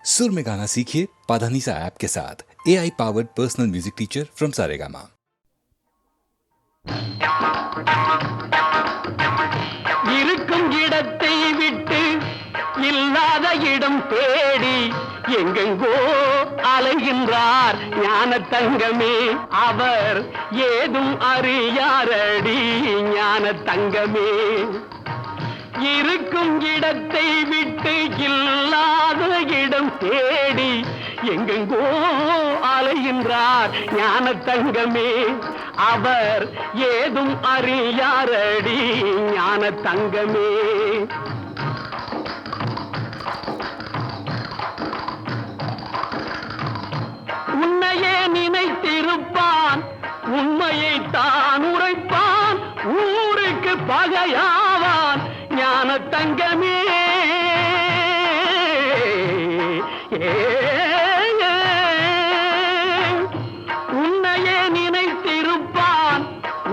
सुर में गाना सीखिए पाधानीसा ऐप के साथ। AI powered personal music teacher from Saregama. இருக்கும் இடத்தை விட்டு இல்லாத இடம் தேடி எங்கெங்கோ அலைகின்றார் ஞான தங்கமே. அவர் ஏதும் அறியாரடி ஞான தங்கமே. இருக்கும் இடத்தை விட்டு இல்லாத இடம் தேடி எங்கெங்கோ அலைகின்றார் ஞான தங்கமே. அவர் ஏதும் அறியாரடி ஞான தங்கமே. உன்னையே நினைத்திருப்பான், உண்மையை தான் உரைப்பான், ஊருக்கு பகையாவான் ஞான தங்கமே. உன்னையே நினைத்திருப்பான்,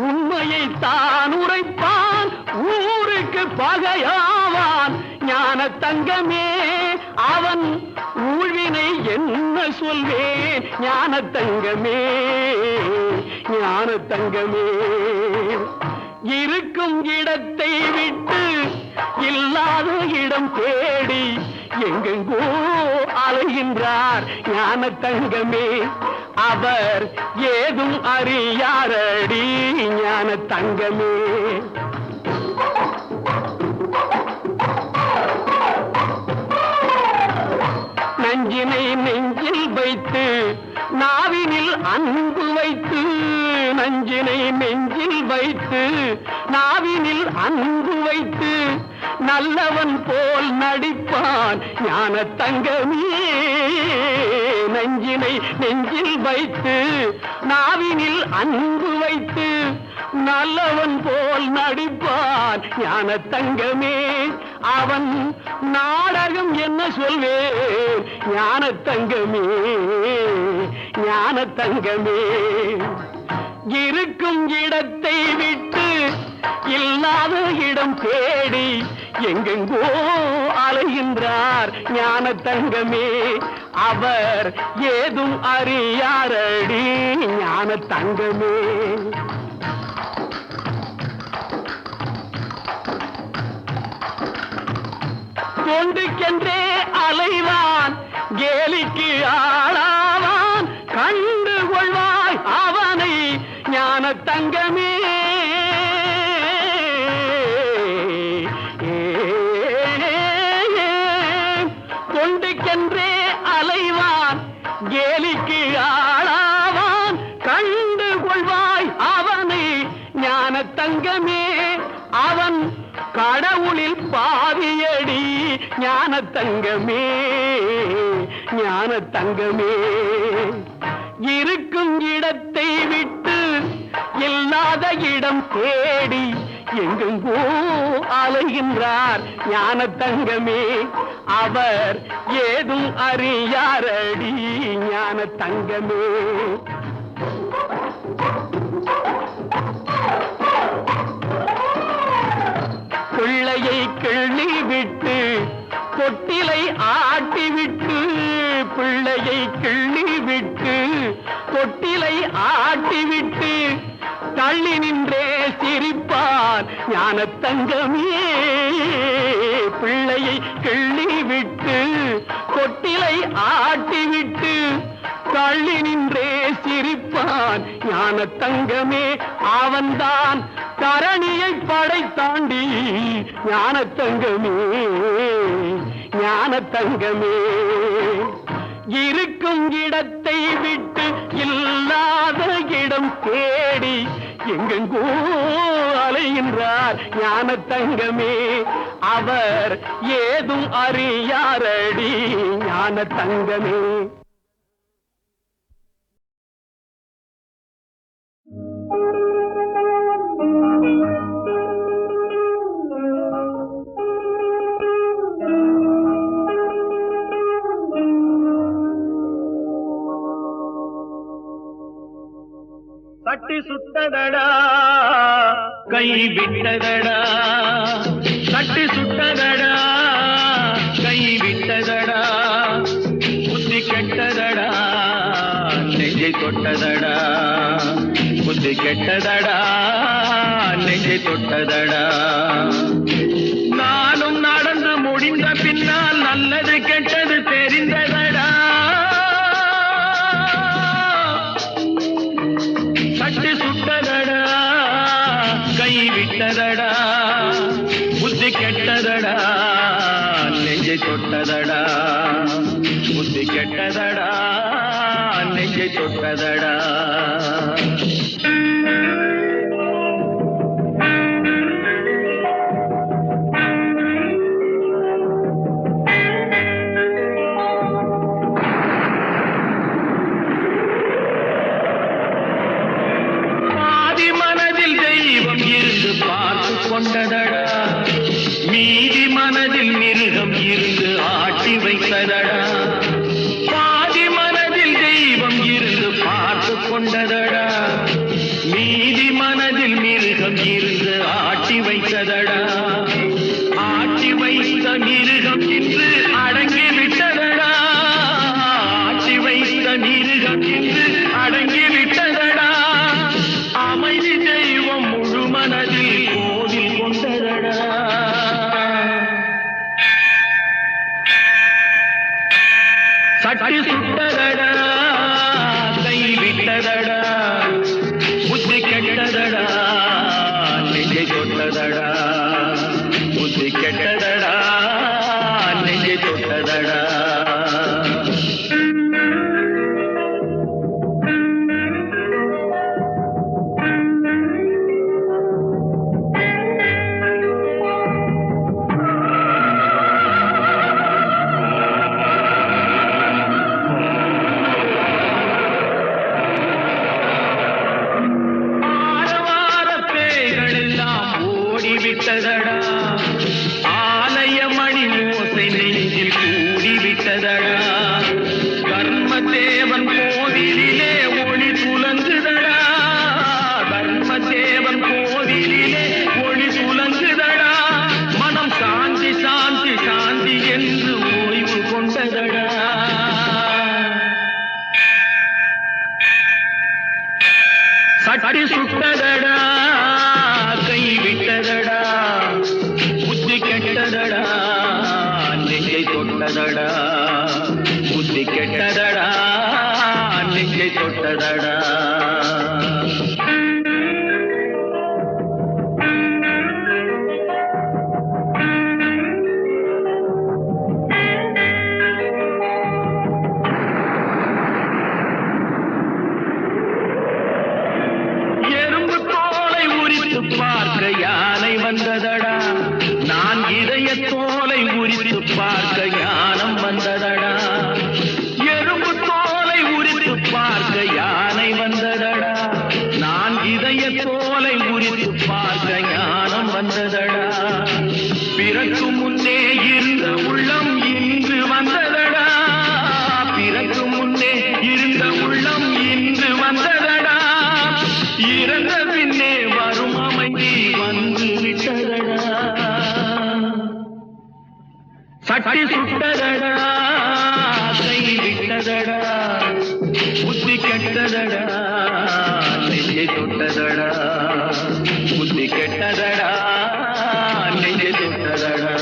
உண்மையை தான் உரைப்பான், ஊருக்கு பகையாவான் ஞான தங்கமே. அவன் ஊழ்வினை என்ன சொல்வேன் ஞான தங்கமே, ஞான தங்கமே. இருக்கும் இடத்தை விட்டு இல்லாத இடம் தேடி எங்கெங்கோ அலைகின்றார் ஞான தங்கமே. அவர் ஏதும் அறியாரடி ஞான தங்கமே. நஞ்சினை நெஞ்சில் வைத்து நாவினில் அன்பு வைத்து, நஞ்சினை நெஞ்சில் வைத்து நாவினில் அன்பு வைத்து நல்லவன் போல் நடிப்பான் ஞான தங்கமே. நஞ்சினை நெஞ்சில் வைத்து நாவினில் அன்பு வைத்து நல்லவன் போல் நடிப்பான் ஞான தங்கமே. அவன் நாடகம் என்ன சொல்வேன் ஞான தங்கமே, ஞான தங்கமே. இருக்கும் இடத்தை விட்டு இல்லாத இடம் தேடி எங்கெங்கோ அலைகின்றார் ஞான தங்கமே. அவர் ஏதும் அறியாரடி ஞான தங்கமே. கொண்டுக்கென்றே அலைவான், கேலிக்கு ஆளாவான், கண்டு கொள்வாய் அவனை ஞான தங்கமே. கொண்டுக்கென்றே அலைவான், கேலிக்கு ஆளாவான், கண்டு கொள்வாய் அவனை ஞான தங்கமே. அவன் கடவுளில் பாவியடி ஞான தங்கமே, ஞான தங்கமே. இருக்கும் இடத்தை விட்டு இல்லாத இடம் தேடி எங்கெங்கோ அலைகின்றார் ஞான தங்கமே. அவர் ஏதும் அறியாரடி ஞான தங்கமே. பிள்ளையை கிள்ளி விட்டு தொட்டிலை ஆட்டி விட்டு, பிள்ளையை கிள்ளி விட்டு தொட்டிலை ஆட்டி விட்டு தள்ளி நின்றே சிரிப்பான் ஞான தங்கமே. பிள்ளையை கிள்ளி விட்டு தொட்டிலை ஆட்டி விட்டு தள்ளி நின்றே சிரிப்பான் ஞான தங்கமே. அவன்தான் தரணியை படைத்தாண்டி ஞான தங்கமே, ஞான தங்கமே. இருக்கும் இடத்தை விட்டு இல்லாத இடம் தேடி எங்கெங்கோ அலைகின்றார் ஞான தங்கமே. அவர் ஏதும் அறியாரடி ஞான தங்கமே. கட்டி சுட்டதடா கை விட்டதடா, கட்டி சுட்டதடா கை விட்டதடா, நெஞ்சை தொட்டதடா புத்தி கெட்டதடா நெஞ்சை தொட்டதடா நானும் நடந்து முடிந்த பின்னால் நல்லது கெட்டது தெரிந்ததடா சட்டு சுட்டதடா கை விட்டதடா புத்தி கெட்டதடா நெஞ்சை தொட்டதடா புத்தி கெட்டதடா நெஞ்சை தொட்டதடா பாதி மனதில் தெய்வம் இருந்து பார்த்து கொண்டதடா மீதி மனதில் மிருகம் இருந்து ஆட்டி வைத்ததடா பாதி மனதில் தெய்வம் இருந்து பார்த்து கொண்டதடா மீதி மனதில் மிருகம் இருந்து ஆட்டி வைத்ததடா ஆட்டி வைத்த மிருகம் இன்று அடங்கி விட்டதடா ஆட்டி வைத்த மிருகம் இன்று அடங்கி விட்டதடா அமைதி தெய்வம் முழு மனதில் கோவில் கொண்டதடா சட்டி சுட்டதடா கை விட்டதடா புத்தி கெட்டதடா நெஞ்சை தொட்டதடா புத்தி கெட்டதடா நெஞ்சை தொட்டதடா விட்டதடா ஆலய மணி ஓசை நெஞ்சில் கூடிவிட்டதடா கர்மதேவன் கோவிலிலே ஒளி துலங்குதடா கர்மதேவன் கோவிலிலே ஒளி துலங்குதடா மனம் சாந்தி சாந்தி சாந்தி என்று ஓய்வு கொண்டதடா சட்டி சுட்டதடா கை விட்டதடா புத்தி கெட்டதடா நெஞ்சை தொட்டதடா புத்தி கெட்டதடா நெஞ்சை தொட்டதடா பார்க்க யானை வந்ததடா நான் இதய தோலை உரித்து பார்க்க ஞானம் வந்ததடா எறும்பு தோலை உரித்து பார்க்க யானை வந்ததடா நான் இதய தோலை உரித்து பார்க்க ஞானம் வந்ததடா பிறக்கு முன்னே இருந்த உள்ளம் இன்று வந்ததடா பிறக்கு முன்னே இருந்த உள்ளம் இன்று வந்ததடா இறந்த பின்னே வரும் அமைதி வந்து விட்டதடா சட்டி சுட்டதடா கை விட்டதடா புத்தி கெட்டதடா நெஞ்சை தொட்டதடா புத்தி கெட்டதடா நெஞ்சை தொட்டதடா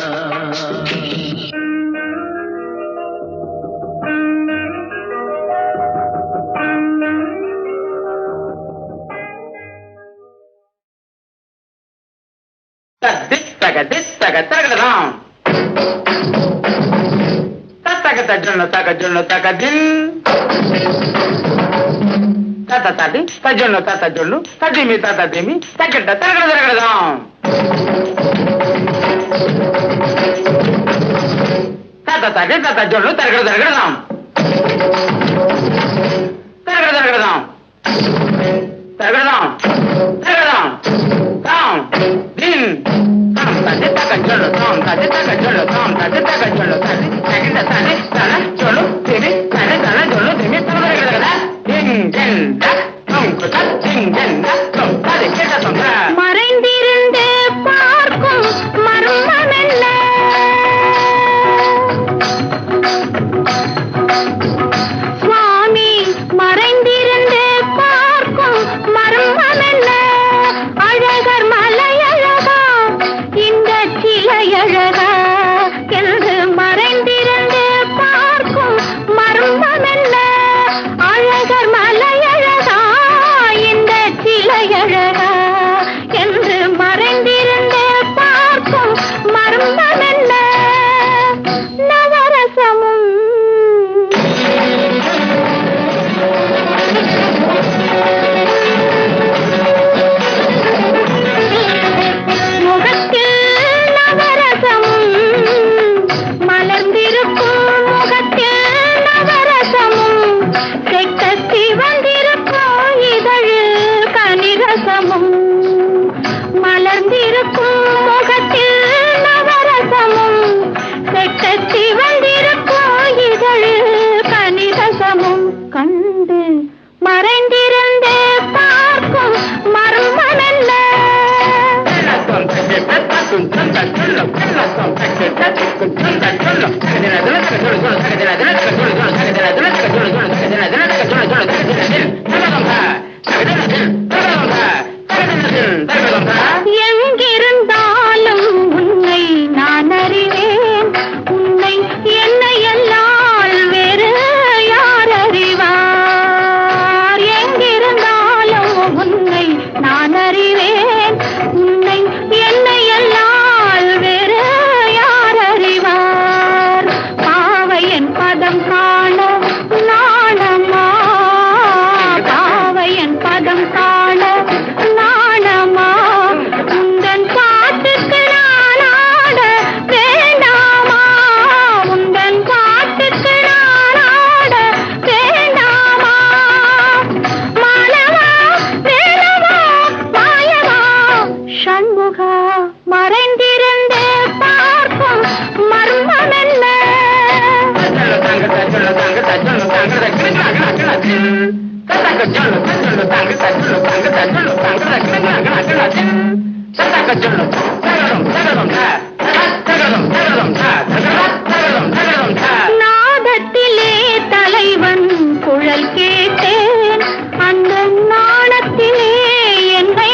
மறைந்திருந்து பார்க்கும் மர்மமெல்ல சுவாமி மறைந்திருந்து காண நாணமா பாவையன் பதம் காண நாணமா உந்தன் பாட்டுக்கு நான் ஆட வேண்டாமா உந்தன் பாட்டுக்கு நான் ஆட வேண்டாமா மாலவா வேலவா மாயவா சண்முகா மறைந்திருந்து பார்க்கும் மர்மம் என்ன நாதத்திலே தலைவன் குழல் கேட்டேன் அந்த நாணத்திலே என்னை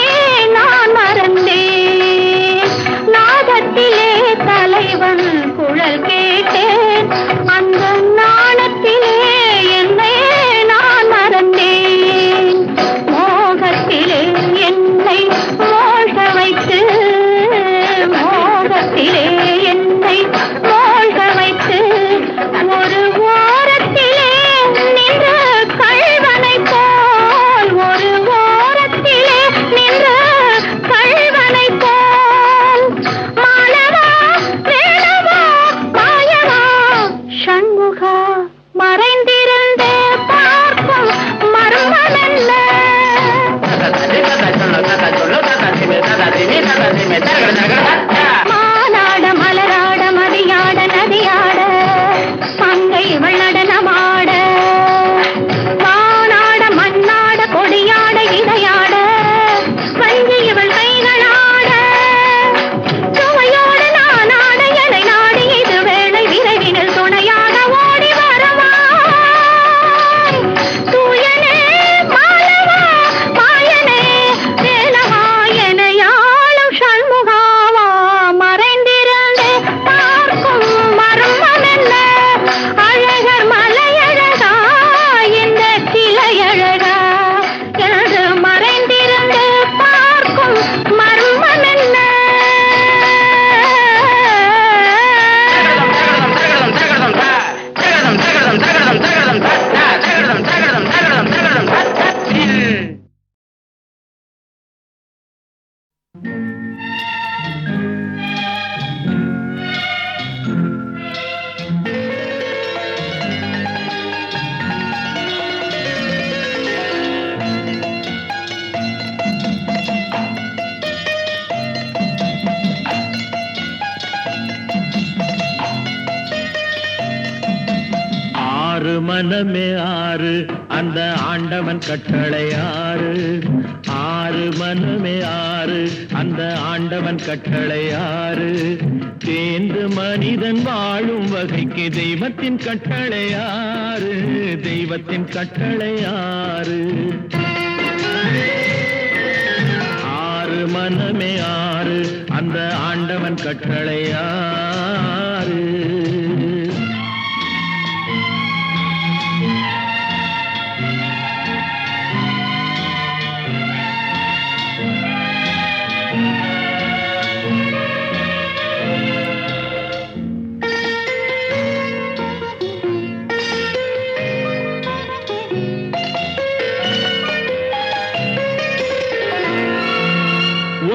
நான் மறந்தேன் நாதத்திலே தலைவன் குழல் கேட்டேன் அந்த நாணத்திலே என்னை நான் மறந்தேன் மோகத்திலே என்னை மோக வைத்து மோகத்திலே என்னை மோக வைத்து ஒரு ஓரத்திலே நின்ற கள்வனை போல் ஒரு ஓரத்திலே நின்ற கள்வனை போல் மாலவா வேலவா மாயவா சண்முகா மறைந்திருந்து பார்க்கும் மர்மம் என்ன மானாட மலராட மதியாட நதியாட மங்கை இவள் நடனமாட வானாட மண்ணாட கொடியாட இடையாட வஞ்சி இவள் கைகளாட சுவையோடு நான் ஆட எனை நாடி இது வேளை விரைவினில் துணையாக ஓடி வரவாய் தூயனே மாலவா மாயனே வேலவா எனையாளும் சண்முகாவா மறைந்திருந்து பார்க்கும் மர்மம் என்ன அழகர் மலையழகா இந்த சிலையழகா எனது மறைந்திருந்து பார்க்கும் மர்மம் என்ன ஆறு மனமே ஆறு அந்த ஆண்டவன் கட்டளை ஆறு ஆறு மனமே ஆறு அந்த ஆண்டவன் கட்டளை ஆறு தேர்ந்து மனிதன் வாழும் வகைக்கு தெய்வத்தின் கட்டளை ஆறு தெய்வத்தின் கட்டளை ஆறு ஆறு மனமே ஆறு அந்த ஆண்டவன் கட்டளை ஆறு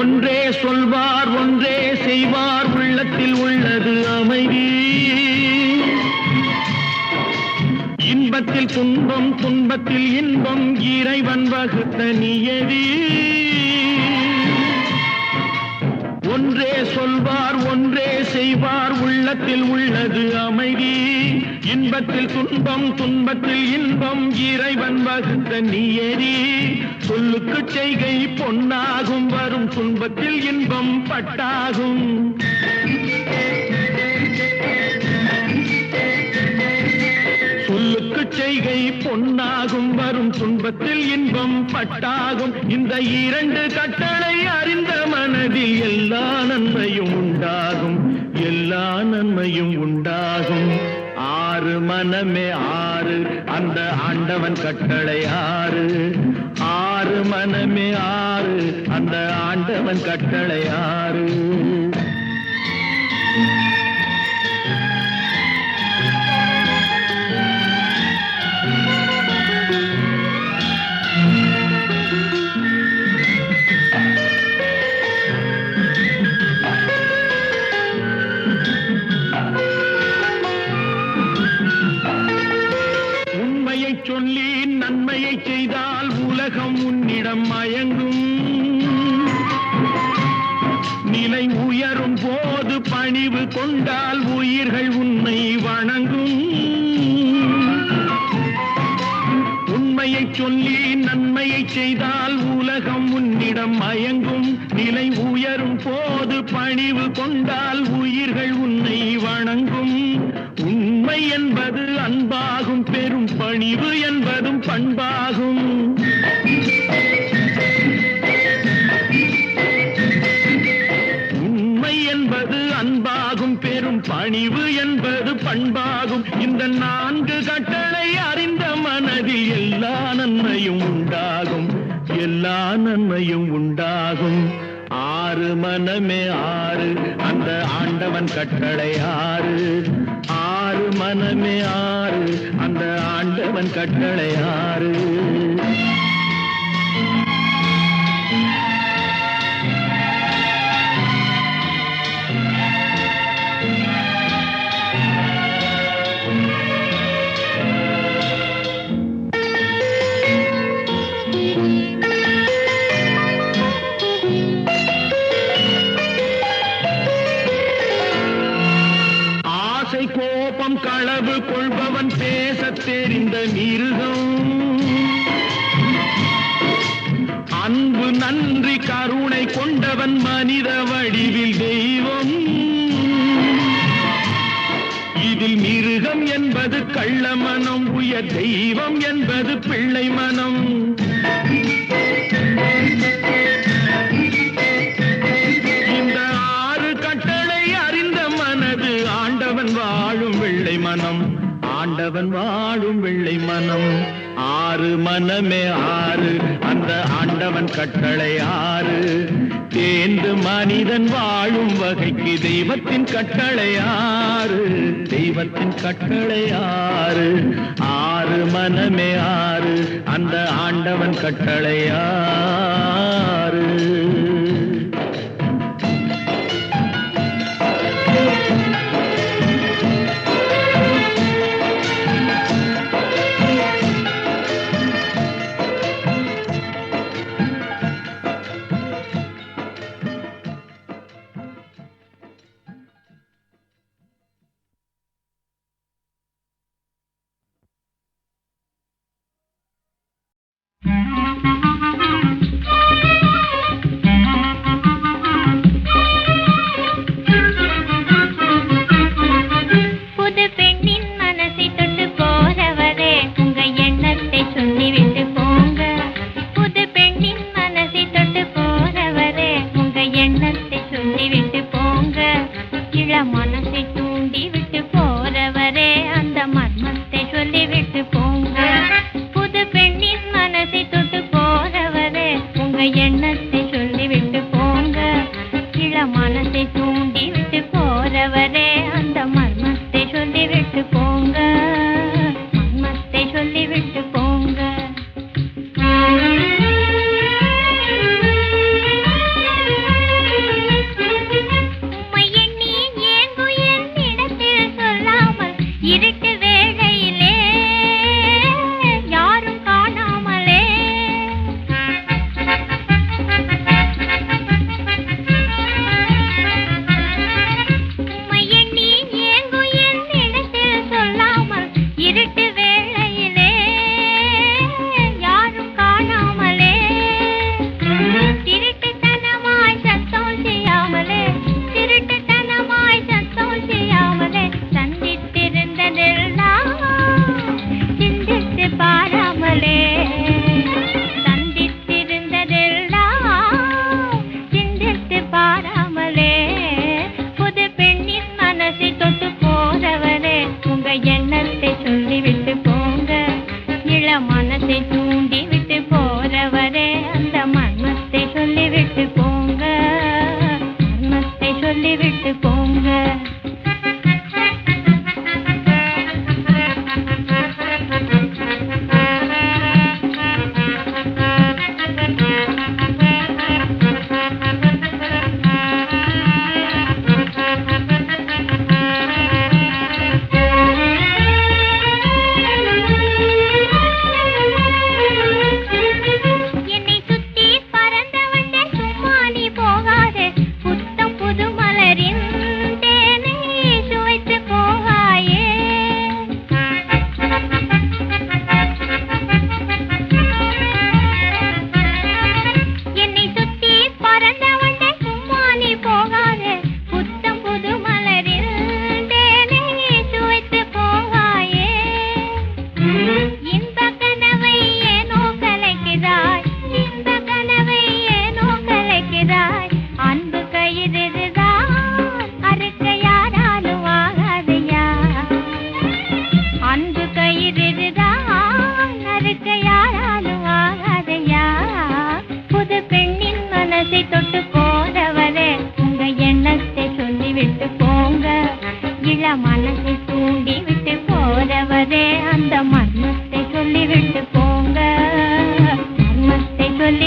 ஒன்றே சொல்வார் ஒன்றே செய்வார் உள்ளத்தில் உள்ளது அமைதி இன்பத்தில் துன்பம் துன்பத்தில் இன்பம் இறைவன் வகுத்த நியதி ஒன்றே சொல்வார் ஒன்றே செய்வார் உள்ளத்தில் உள்ளது அமைதி இன்பத்தில் துன்பம் துன்பத்தில் இன்பம் இறைவன் வகுத்த நியதி சொல்லுக்கு செய்கை பொன்னாகும் வரும் துன்பத்தில் இன்பம் பட்டாகும் சொல்லுக்கு செய்கை பொன்னாகும் வரும் துன்பத்தில் இன்பம் பட்டாகும் இந்த இரண்டு கட்டளை அறிந்த மனதில் எல்லா நன்மையும் உண்டாகும் எல்லா நன்மையும் உண்டாகும் ஆறு மனமே ஆறு அந்த ஆண்டவன் கட்டளை ஆறு ஆறு மனமே ஆறு அந்த ஆண்டவன் கட்டளை ஆறு சொல்லி நன்மையை செய்தால் உலகம் உன்னிடம் மயங்கும். நிலை உயரும் போது பணிவு கொண்டால் உயிர்கள் உன்னை வணங்கும். உண்மையை சொல்லி நன்மையை செய்தால் உலகம் உன்னிடம் மயங்கும். நிலை உயரும் போது பணிவு கொண்டால் உயிர்கள் உன்னை வணங்கும். உண்மை என்பது அன்பாகும், பெரும் பணிவு என்பதும் பண்பாகும். உண்மை என்பது அன்பாகும், பெரும் பணிவு என்பது பண்பாகும். இந்த 4 கட்டளை அறிந்த மனதில் எல்லா நன்மையும் உண்டாகும், எல்லா நன்மையும் உண்டாகும். 6 மனமே 6 அந்த ஆண்டவன் கட்டளை 6. 6 மனமே 6 அந்த ஆண்டவன் கட்டளை 6. கோபம் களவு கொள்பவன் பேசத் தெரிந்த மிருகம். அன்பு நன்றி கருணை கொண்டவன் மனித வடிவில் தெய்வம். இதில் மிருகம் என்பது கள்ள மனம், உயர் தெய்வம் என்பது பிள்ளை மனம். இந்த 6 கட்டளை அறிந்த மனது ஆண்டவன் வாழும் வெள்ளை மனம், ஆண்டவன் வாழும் வெள்ளை மனம். 6 மனமே 6 அந்த ஆண்டவன் கட்டளை 6. தேர்ந்து மனிதன் வாழும் வகைக்கு தெய்வத்தின் கட்டளை 6, தெய்வத்தின் கட்டளை 6. 6 மனமே 6 அந்த ஆண்டவன் கட்டளை 6.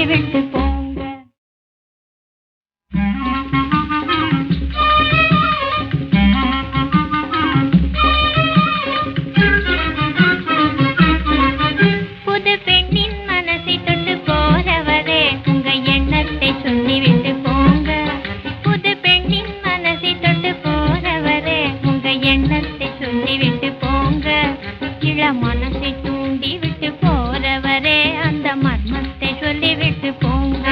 சொல்லிவிட்டு போங்க. புது பெண்ணின் மனசை தொட்டு போறவரே உங்க எண்ணத்தை சொல்லிவிட்டு போங்க. புது பெண்ணின் மனசை தொட்டு போறவரே உங்க எண்ணத்தை சொல்லிவிட்டு போங்க. இள மனசை தூண்டி விட்டு போறவரே அந்த மர்மத்தை சொல்லிவிட்டு போங்க.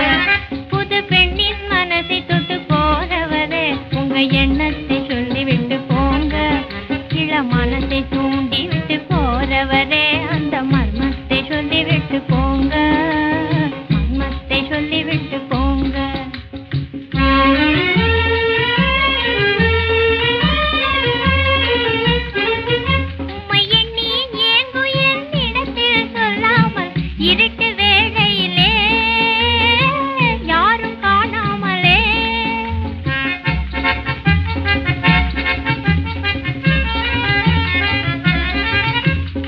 புது பெண்ணின் மனசை தொட்டு போறவரே உங்க எண்ணத்தை சொல்லிவிட்டு போங்க. இள மனசை தூண்டி விட்டு போறவரே அந்த மர்மத்தை சொல்லிவிட்டு போங்க. மர்மத்தை சொல்லிவிட்டு போங்க. உம்மை எண்ணி ஏங்கும் என்னிடத்தில் சொல்லாமல் இருட்டு வேளையிலே யாரும் காணாமலே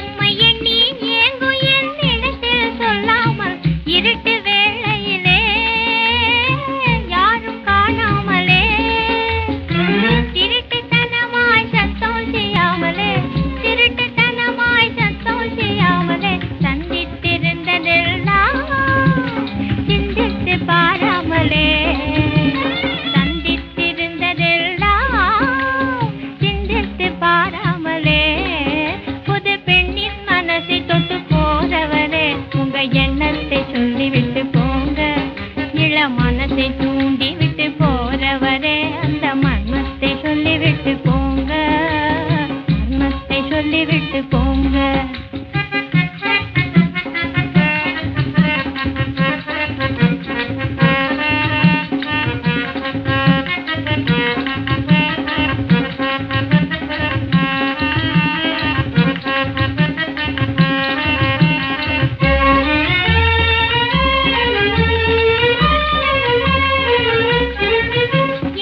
உம்மை எண்ணி ஏங்கும் என்னிடத்தில் சொல்லாமல் இருட்டு வேளையிலே யாரும் காணாமலே திருட்டுத்தனமாய் சத்தம் செய்யாமலே திருட்டுத்தனமாய் சத்தம் செய்யாமலே சந்தித்திருந்ததெல்லாம் சிந்தித்து பாராமலே சந்தித்திருந்ததெல்லாம் சிந்தித்து பாராமலே புது பெண்ணின் மனசை தொட்டு போறவரே உங்க எண்ணத்தை சொல்லிவிட்டு போங்க. இள மனசை தூண்டி விட்டு போறவரே அந்த மர்மத்தை சொல்லிவிட்டு போங்க. மர்மத்தை சொல்லிவிட்டு போங்க.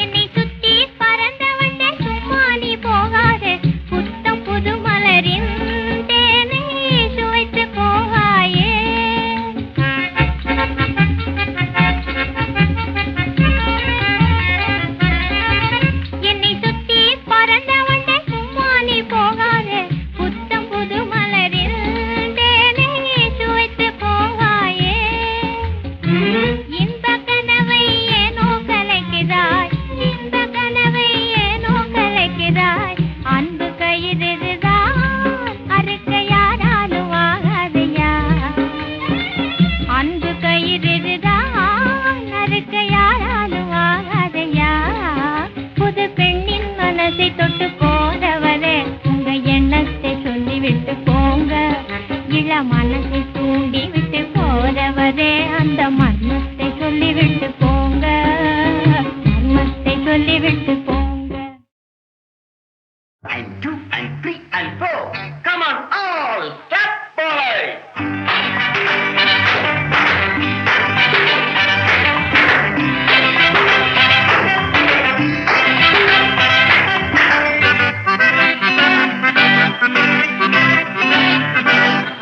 என்னை சுத்தி பறந்தவண்ட சும்மா நீ போகாதே. புத்தம் புது மலரின் தேனை சுவைத்து போகாயே. என்னை சுத்தி பறந்தவண்ட சும்மா நீ போகாதே. புத்தம் புது மலரின் தேனை சுவைத்து போகாயே. இன்ப கனவை ஏனோ கலைக்கிறாய். இன்ப கனவை ஏனோ கலைக்கிறாய். அன்பு கயிறுதான் அறுக்க யாராலும் ஆகாதையா. அன்பு கயிறுதான் அறுக்க யாராலும் ஆகாதையா. புது பெண்ணின் மனசை தொட்டு போறவரே உங்க எண்ணத்தை சொல்லிவிட்டு போங்க. இள மனசை தூண்டி விட்டு போறவரே அந்த மர்மத்தை சொல்லிவிட்டு போங்க. மர்மத்தை சொல்லிவிட்டு போங்க. And 2 and 3 and 4. Come on, all step forward.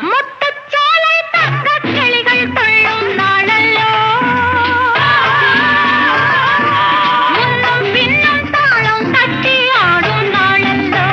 முத்துச்சோலை தங்கக் கிளிகள் துள்ளும் நாளல்லோ. முன்னும் பின்னும் தாளம் தட்டி ஆடும் நாளல்லோ.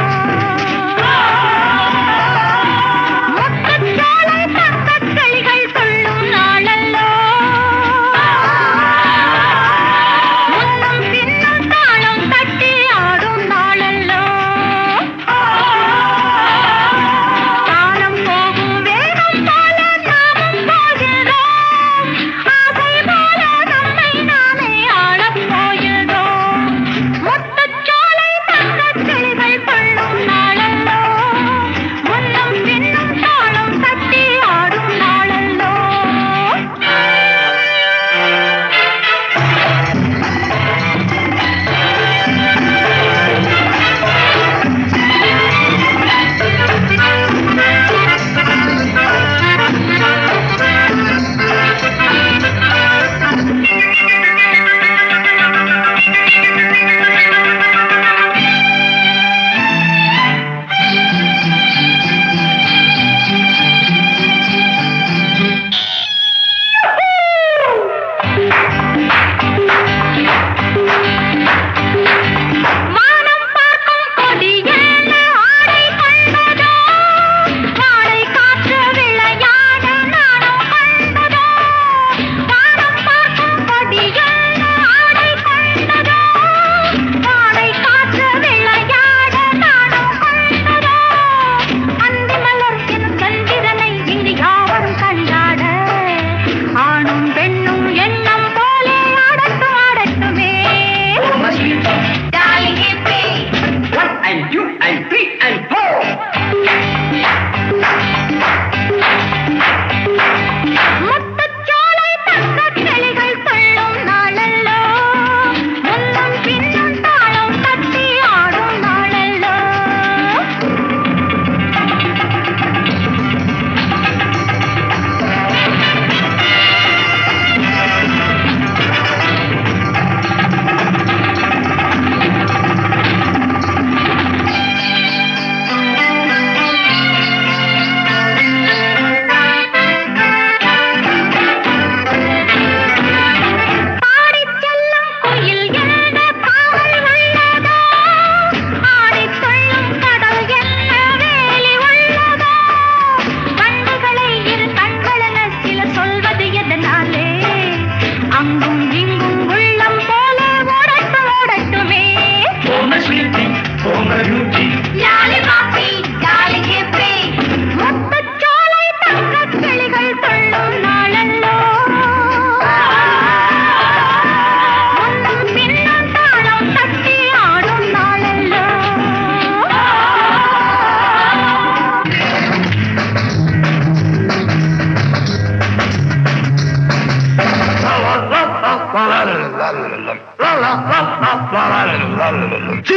சீ!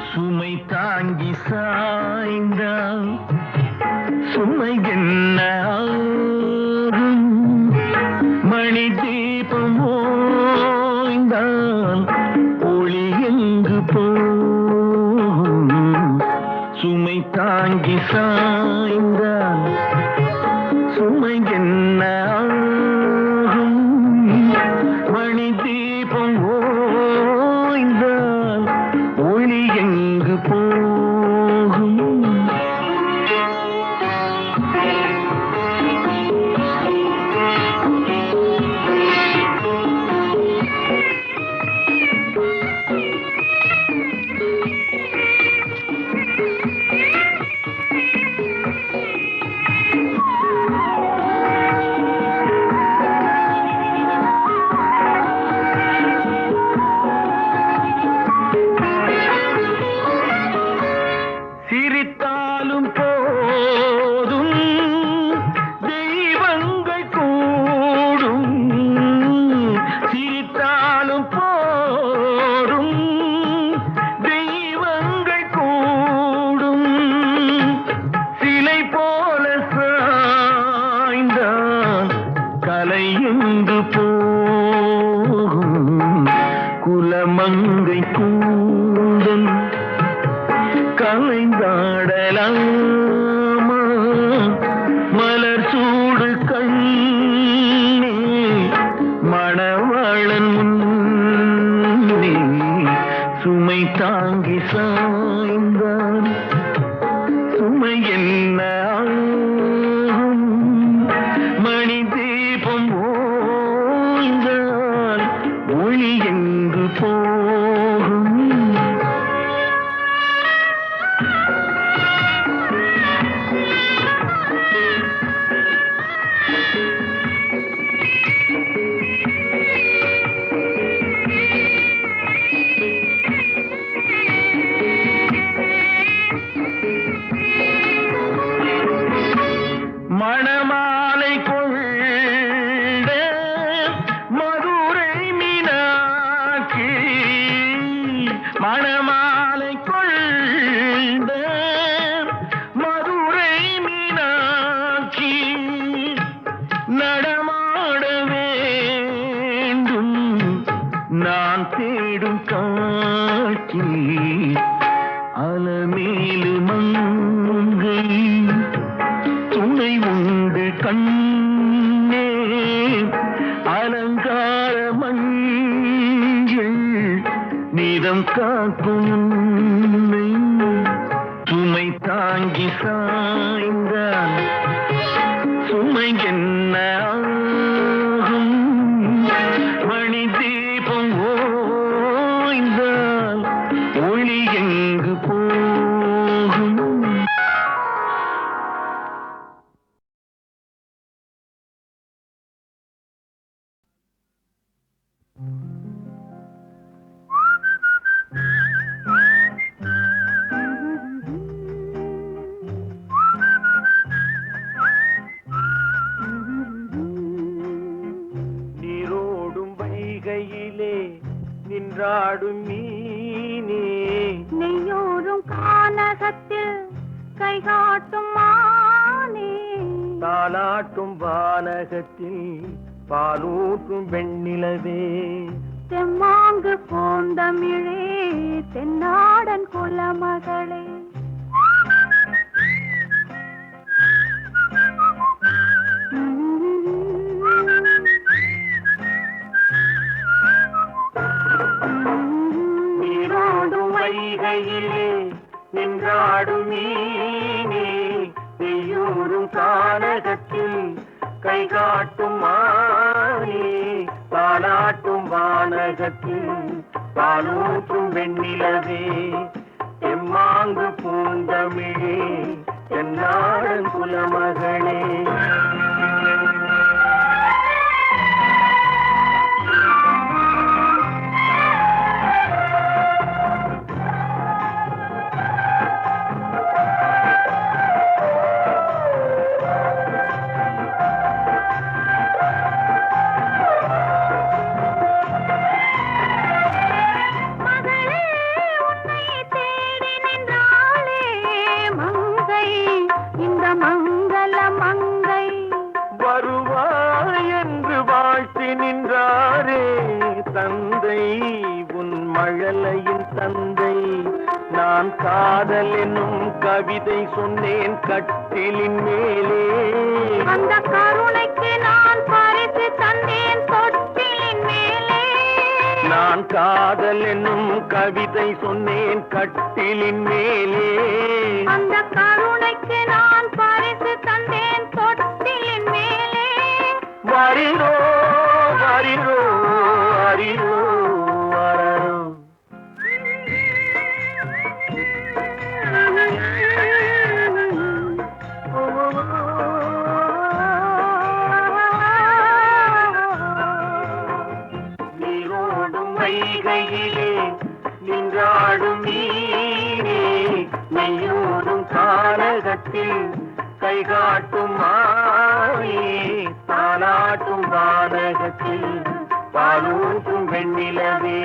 சுமை தாங்கி சாய்ந்தால் சுமை என்ன ஆகும்? மணி தீபம் ஓய்ந்தால் ஒளி எங்கு போகும்? சுமை தாங்கி சாய்ந்தால் சுமை என்ன ஆகும்? மணி தீபம் ஓய்ந்தால் ஒளி எங்கு போகும்? சிரித்தாலும் போதும் தெய்வங்கள் கூடும். சிரித்தாலும் போதும் தெய்வங்கள் கூடும். சிலை போல சாய்ந்தான் கலை எங்கு போகும்? குலமங்கை கூந்தன் கலைந்தாடலாமா? மலர் சூடு கண்ணே மணவாளன் முன்னே சுமை தாங்கி சாய்ந்தான் சுமை என்ன ஆகும்? மணி தீபம் ஓய்ந்தால் ஒளி எங்கு போகும்? மணமாலை கொண்ட மதுரை மீனாட்சி, மணமாலை கொண்ட மதுரை மீனாட்சி நடமாட வேண்டும் நான் தேடும் காட்சி. அலமேலு மங்கை துணை உண்டு கண்ணே அலங்கார மஞ்சள் நீதம் காக்கும் உன்னை. சுமை தாங்கி சாய்ந்தான் சுமை என்ன ஆகும்? மணி தீபம் ஓய்ந்தால் ஒளி எங்கு போகும்? நீரோடும் வைகையிலே நின்றாடும் மீனே, நெய்யோரும் கானகத்தில் கைகாட்டும் மானே, தாலாட்டும் வானகத்தில் பாலூட்டும் வெண்ணிலவே, தெம்மாங்கு பூந்தமிழே தென்னாடன் குலமகளே. நீரோடும் வைகையிலே நின்றாடும் மீனே, நெய்யூரும் கானகத்தில் கைகாட்டும் மானே, தாலாட்டும் வானகத்தில் பாலூட்டும் வெண்ணிலவே, எம்மாங்கு பூந்தமிழே என்னாடன் குலமகளே. நான் காதல் என்னும் கவிதை சொன்னேன் கட்டிலின் மேலே. அந்த கருணைக்கு நான் பரிசு தந்தேன் தொட்டிலின் மேலே. நான் காதல் என்னும் கவிதை சொன்னேன் கட்டிலின் மேலே. அந்த கருணைக்கு நான் பரிசு தந்தேன் தொட்டிலின் மேலே. வரிரோ வரிரோ வரிரோ வரரோ. கையிலே நின்றாடும் நீரே மெய்யூரும் கானகத்தில் கைகாட்டும் மாயே தாலாட்டும் வானகத்தில் பாலூட்டும் வெண்ணிலவே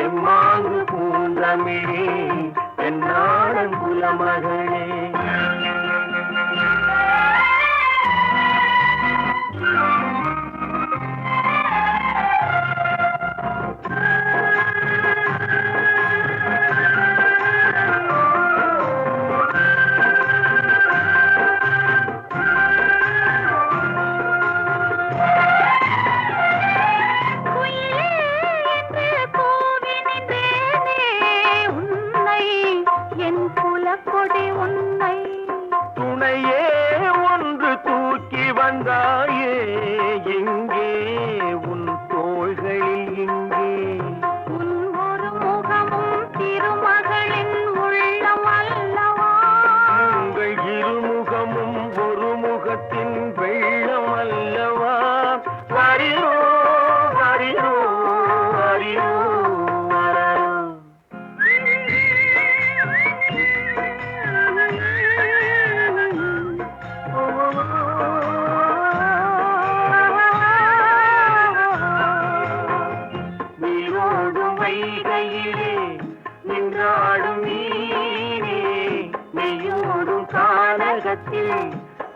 எம்மாங்கு பூந்தமிழே என்னாடன் குலமகளே.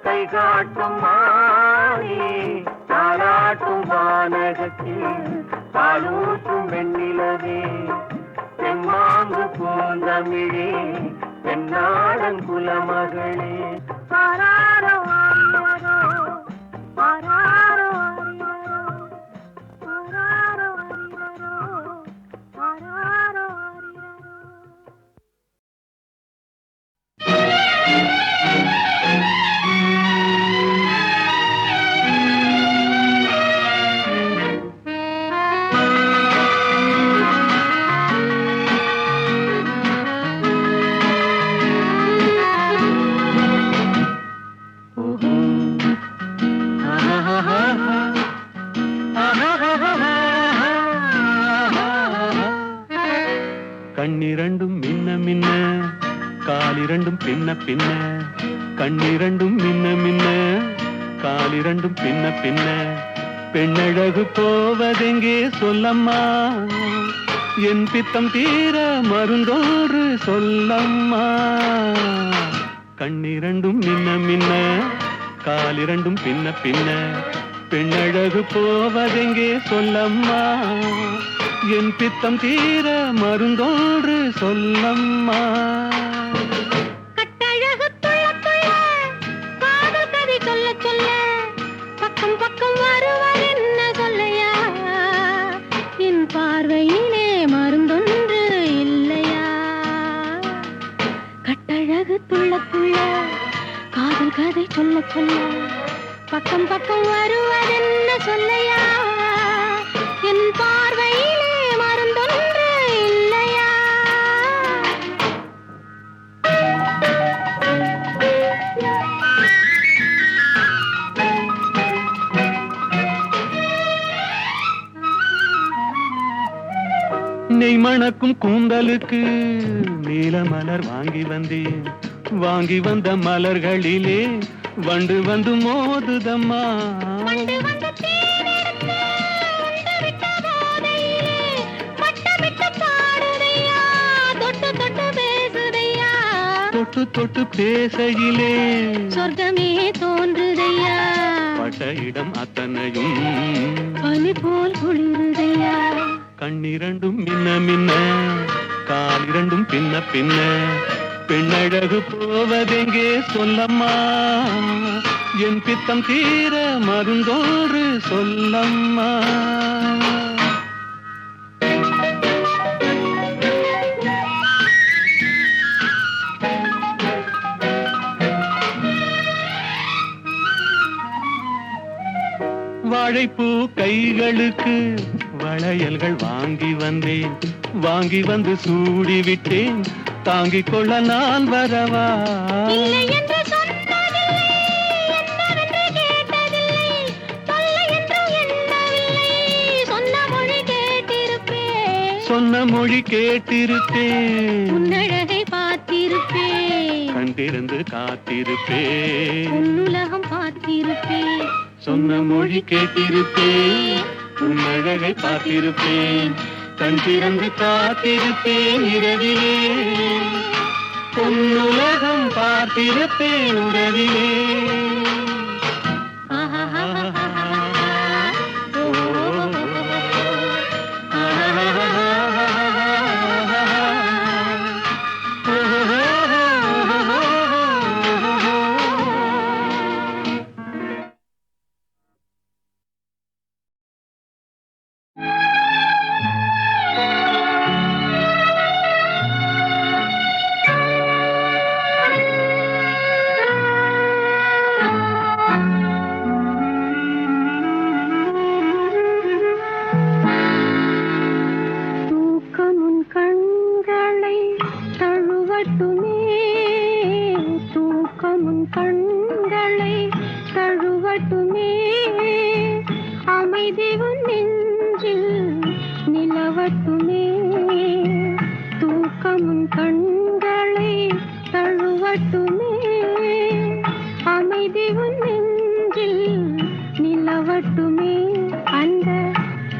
கைகாட்டும் மாயே தாலாட்டும் வானகத்தில் பாலூட்டும் வெண்ணிலவே எம்மாங்கு பூந்தமிழே என்னாடன் குலமகளே. ஆராரோ ஆரிரோ ஆராரோ ஆரிரோ ஆராரோ ஆரிரோ ஆராரோ ஆரிரோ. கண்ணிரண்டும் மின்ன மின்ன காலிரண்டும் பின்ன பின்ன கண்ணிரண்டும் மின்ன மின்ன காலிரண்டும் பின்ன பின்ன பெண்ணழகு போவதெங்கே சொல்லம்மா என் பித்தம் தீர மருந்தோன்று சொல்லம்மா. கண்ணிரண்டும் மின்ன மின்ன காலிரண்டும் பின்ன பின்ன பெண்ணழகு போவதெங்கே சொல்லம்மா என் பித்தம் தீர மருந்தோன்று சொல்லம்மா. கட்டழகு துள்ள துள்ள காதல் கதை சொல்ல சொல்ல பக்கம் பக்கம் வருவர் என்ன சொல்லையா என் பார்வையிலே மருந்தொன்று இல்லையா. கட்டழகு துள்ள துள்ள காதல் கதை சொல்ல சொல்ல பக்கம் பக்கம் வருவதென்ன சொல்லையா என் பார்வையிலே மருந்தொன்று இல்லையா. நெய் மணக்கும் கூந்தலுக்கு நீல மலர் வாங்கி வந்தேன். வாங்கி வந்த மலர்களிலே வண்டு வந்து மோதுதம்மா. வண்டு வந்து தேனெடுத்து உண்டு விட்ட போதையிலே வட்டமிட்டு பாடுதையா, தொட்டு தொட்டு பேசுதையா, தொட்டு தொட்டு பேசையிலே சொர்க்கமே தோன்றுதையா, பட்ட இடம் அத்தனையும் பனி போல் குளிருதையா. கண்ணிரண்டும் மின்ன மின்ன காலிரண்டும் பின்ன பின்ன பெண்ணழகு போவதெங்கே சொல்லம்மா. என் பித்தம் தீர மருந்தோறு சொல்லம்மா. வாழைப்பூ கைகளுக்கு வளையல்கள் வாங்கி வந்தேன். வாங்கி வந்து சூடி விட்டேன். தாங்கிக் கொள்ள நான் வரவா? இல்லை என்று சொன்னதில்லை, என்னவென்று கேட்டதில்லை, தொல்லை என்றும் எண்ணவில்லை, சொன்ன மொழி கேட்டிருப்பேன். சொன்ன மொழி கேட்டிருப்பேன். உன்னழகை பார்த்திருப்பேன். கண் திறந்து காத்திருப்பேன். உன்னுலகம் பார்த்திருப்பேன். சொன்ன மொழி கேட்டிருப்பேன். உன்னழகை பார்த்திருப்பேன். கண் திறந்து காத்திருப்பேன். இரவிலே பொன்னுலகம் பார்த்திருப்பேன். உறவிலே கண்களை தழுவட்டுமே, அமைதி உன் நெஞ்சில் நிலவட்டுமே. தூக்கமும் கண்களை தழுவட்டுமே, அமைதி உன் நெஞ்சில் நிலவட்டுமே. அந்த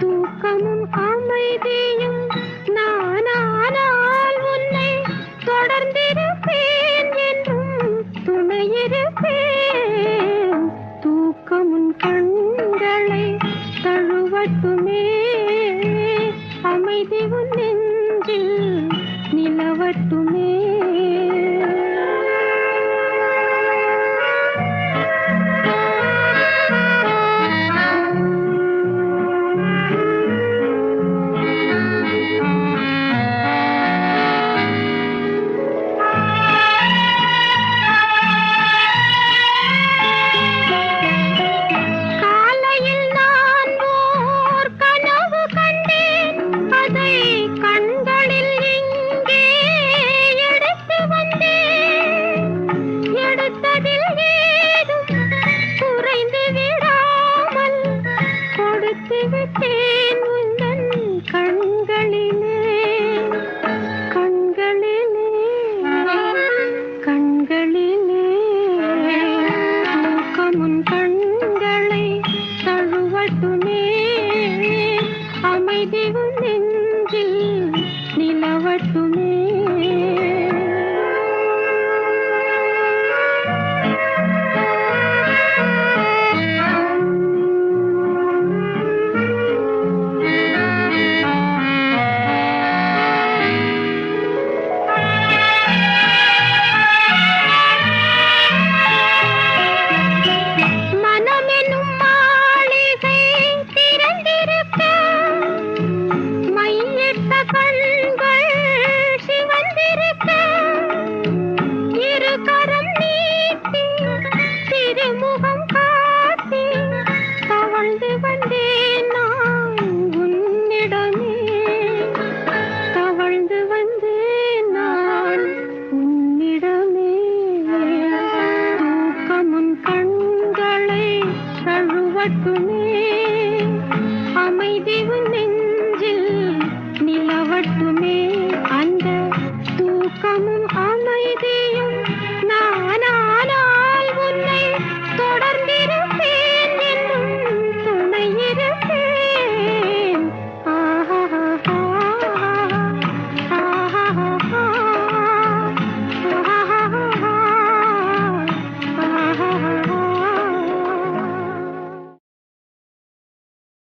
தூக்கமும் அமைதியும் நானானால் உன்னை தொடர்ந்திருப்பேன் என்றும் துணையிருப்பேன். தூக்கமும் கண்களை தழுவட்டுமே, அமைதி உன் நெஞ்சில் நிலவட்டுமே. கண்களை தழுவட்டுமே.